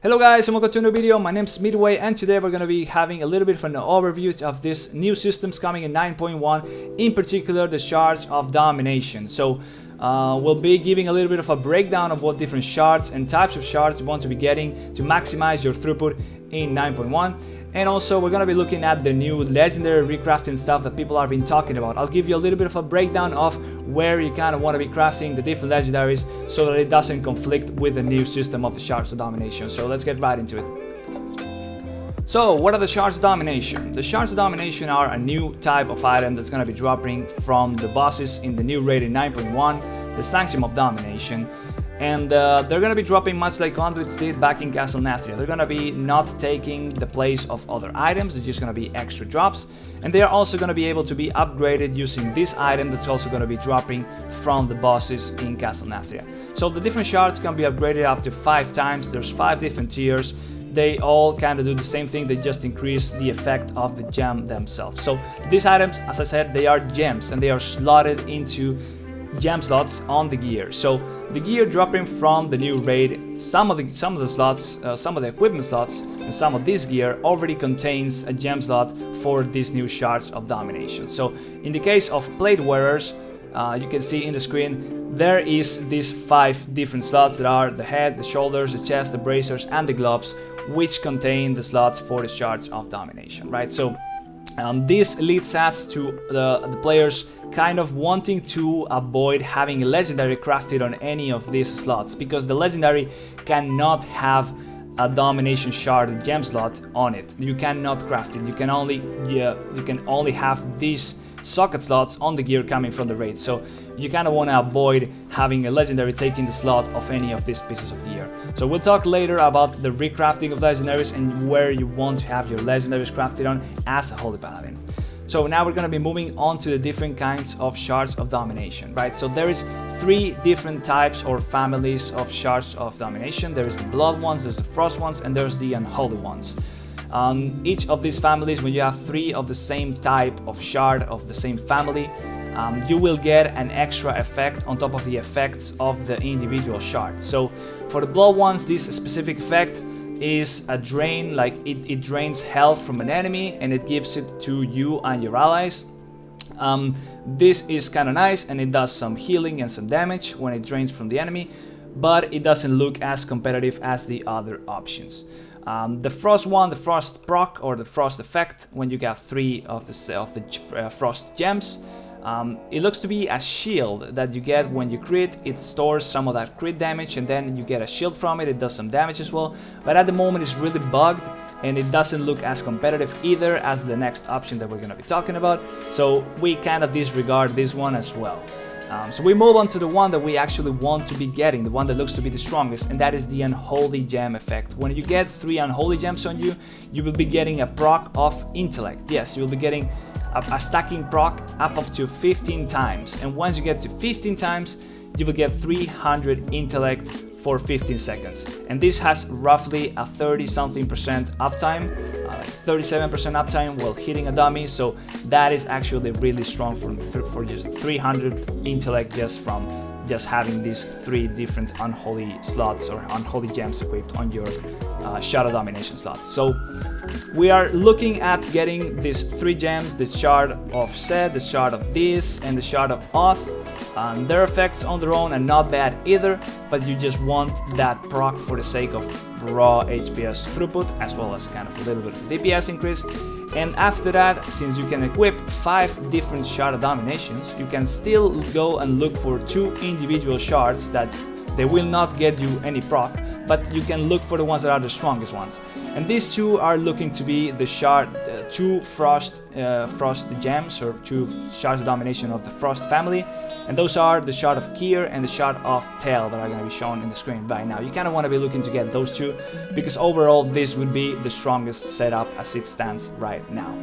Hello guys, and welcome to a new video. My name is Midway, and today we're going to be having a little bit of an overview of these new systems coming in 9.1, in particular the Shards of Domination. So we'll be giving a little bit of a breakdown of what different shards and types of shards you want to be getting to maximize your throughput in 9.1. And also we're going to be looking at the new legendary recrafting stuff that people have been talking about. I'll give you a little bit of a breakdown of where you kind of want to be crafting the different legendaries so that it doesn't conflict with the new system of the Shards of Domination. So let's get right into it. So what are the Shards of Domination? The Shards of Domination are a new type of item that's going to be dropping from the bosses in the new raid in 9.1, the Shards of Domination. And they're going to be dropping much like Conduits did back in Castle Nathria. They're going to be not taking the place of other items, they're just going to be extra drops. And they are also going to be able to be upgraded using this item that's also going to be dropping from the bosses in Castle Nathria. So the different shards can be upgraded up to 5 times, there's 5 different tiers. They all kind of do the same thing, they just increase the effect of the gem themselves. So these items, as I said, they are gems and they are slotted into gem slots on the gear. So the gear dropping from the new raid, some of the slots, some of the equipment slots, and some of this gear already contains a gem slot for these new Shards of Domination. So in the case of plate wearers, you can see in the screen there is these 5 different slots that are the head, the shoulders, the chest, the bracers, and the gloves, which contain the slots for the Shards of Domination, right? So this leads us to the players kind of wanting to avoid having a legendary crafted on any of these slots, because the legendary cannot have a domination shard gem slot on it. You cannot craft it. You can only have these socket slots on the gear coming from the raid. So you kind of want to avoid having a legendary taking the slot of any of these pieces of gear. So we'll talk later about the recrafting of legendaries and where you want to have your legendaries crafted on as a Holy Paladin. So now we're going to be moving on to the different kinds of Shards of Domination, right? So there is 3 different types or families of Shards of Domination. There is the Blood ones, there's the Frost ones, and there's the Unholy ones. Each of these families, when you have 3 of the same type of shard of the same family, you will get an extra effect on top of the effects of the individual shard. So for the Blood ones, this specific effect is a drain, like it drains health from an enemy and it gives it to you and your allies. This is kind of nice and it does some healing and some damage when it drains from the enemy, but it doesn't look as competitive as the other options. The Frost one, the Frost proc or the Frost effect, when you get 3 of the Frost gems, it looks to be a shield that you get when you crit. It stores some of that crit damage and then you get a shield from it. It does some damage as well, but at the moment it's really bugged and it doesn't look as competitive either as the next option that we're going to be talking about. So we kind of disregard this one as well. So we move on to the one that we actually want to be getting, the one that looks to be the strongest, and that is the Unholy Gem effect. When you get 3 Unholy Gems on you, you will be getting a proc of intellect. Yes, you will be getting a stacking proc up to 15 times, and once you get to 15 times, you will get 300 intellect for 15 seconds. And this has roughly a 30-something% uptime, 37% uptime while hitting a dummy, so that is actually really strong for just 300 intellect just from just having these 3 different unholy slots or unholy gems equipped on your Shadow Domination slots. So we are looking at getting these 3 gems, the Shard of Sed, the Shard of This, and the Shard of Oth. Their effects on their own are not bad either, but you just want that proc for the sake of raw HPS throughput, as well as kind of a little bit of DPS increase. And after that, since you can equip 5 different Shard of Dominations, you can still go and look for 2 individual shards that they will not get you any proc, but you can look for the ones that are the strongest ones. And these 2 are looking to be the 2 Frost gems, or 2 Shards of Domination of the Frost family, and those are the Shard of Kier and the Shard of Tail that are going to be shown in the screen right now. You kind of want to be looking to get those 2, because overall this would be the strongest setup as it stands right now.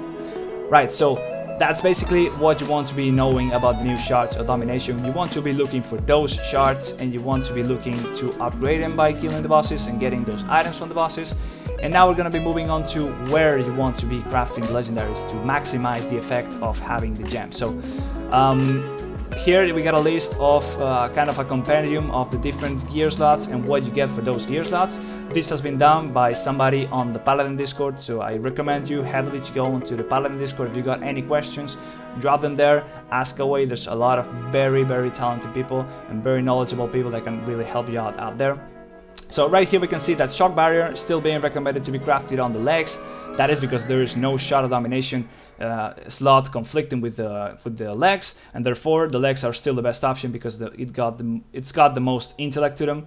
Right, so that's basically what you want to be knowing about the new Shards of Domination. You want to be looking for those shards and you want to be looking to upgrade them by killing the bosses and getting those items from the bosses. And now we're going to be moving on to where you want to be crafting the legendaries to maximize the effect of having the gem. So here we got a list of kind of a compendium of the different gear slots and what you get for those gear slots. This has been done by somebody on the Paladin Discord, so I recommend you heavily to go into the Paladin Discord. If you got any questions, drop them there, ask away. There's a lot of very talented people and very knowledgeable people that can really help you out there. So right here we can see that Shock Barrier is still being recommended to be crafted on the legs. That is because there is no Shards of Domination slot conflicting with the legs, and therefore the legs are still the best option because it's got the most intellect to them.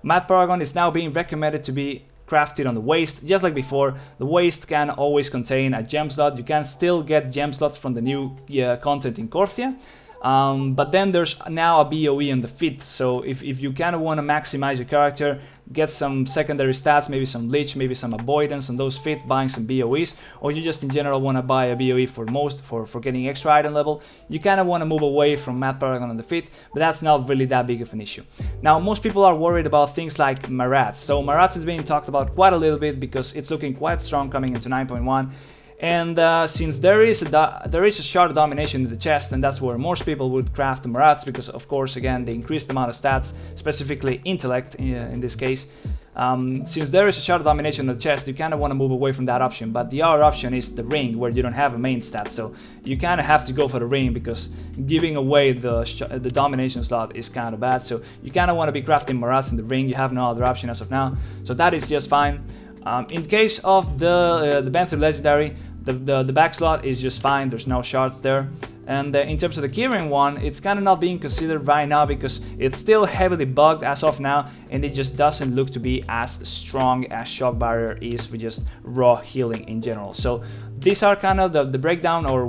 Matte Paragon is now being recommended to be crafted on the waist. Just like before, the waist can always contain a gem slot. You can still get gem slots from the new content in Korthia. But then there's now a BOE on the feet, so if you kind of want to maximize your character, get some secondary stats, maybe some leech, maybe some avoidance on those feet, buying some BOEs, or you just in general want to buy a BOE for getting extra item level, you kind of want to move away from Matte Paragon on the feet, but that's not really that big of an issue. Now, most people are worried about things like Marats, so Marats is being talked about quite a little bit because it's looking quite strong coming into 9.1. And since there is a Shard of Domination in the chest, and that's where most people would craft the Marats, because of course again they increase the amount of stats, specifically intellect in this case. Since there is a Shard of Domination in the chest, you kind of want to move away from that option, but the other option is the ring, where you don't have a main stat, so you kind of have to go for the ring, because giving away the domination slot is kind of bad, so you kind of want to be crafting Marats in the ring. You have no other option as of now, so that is just fine. In case of the Banther Legendary, the back slot is just fine, there's no shards there. And in terms of the keyring one, it's kind of not being considered right now because it's still heavily bugged as of now, and it just doesn't look to be as strong as Shock Barrier is for just raw healing in general. So these are kind of the breakdown or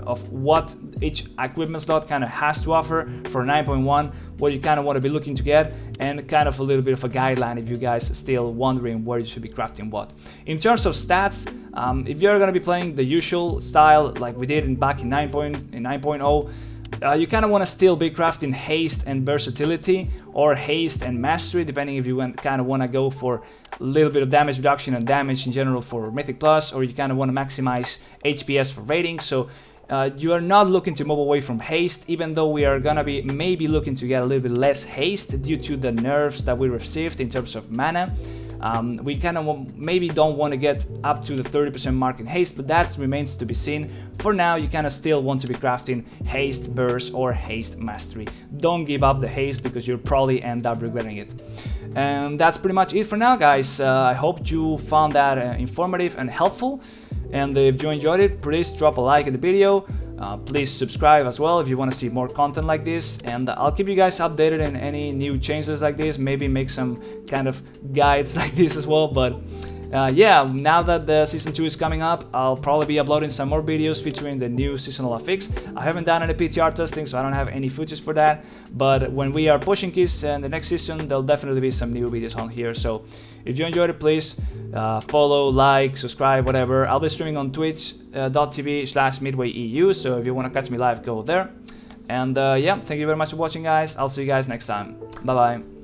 of what each equipment slot kind of has to offer for 9.1, what you kind of want to be looking to get, and kind of a little bit of a guideline if you guys are still wondering where you should be crafting what. In terms of stats, if you're going to be playing the usual style like we did back in 9.0, you kind of want to still be crafting haste and versatility, or haste and mastery, depending if you kind of want to go for a little bit of damage reduction and damage in general for Mythic Plus, or you kind of want to maximize HPS for rating. So you are not looking to move away from haste, even though we are gonna be maybe looking to get a little bit less haste due to the nerfs that we received in terms of mana. We kind of maybe don't want to get up to the 30% mark in haste, but that remains to be seen. For now, you kind of still want to be crafting haste burst or haste mastery. Don't give up the haste because you'll probably end up regretting it. And that's pretty much it for now, guys. I hope you found that informative and helpful. And if you enjoyed it, please drop a like in the video. Please subscribe as well if you want to see more content like this, and I'll keep you guys updated in any new changes like this, maybe make some kind of guides like this as well. But yeah, now that the season 2 is coming up, I'll probably be uploading some more videos featuring the new seasonal affix. I haven't done any PTR testing, so I don't have any footage for that, but when we are pushing keys in the next season, there'll definitely be some new videos on here. So if you enjoyed it, please follow, like, subscribe, whatever. I'll be streaming on twitch.tv/midwayeu, so if you want to catch me live, go there. And yeah, thank you very much for watching, guys. I'll see you guys next time. Bye bye.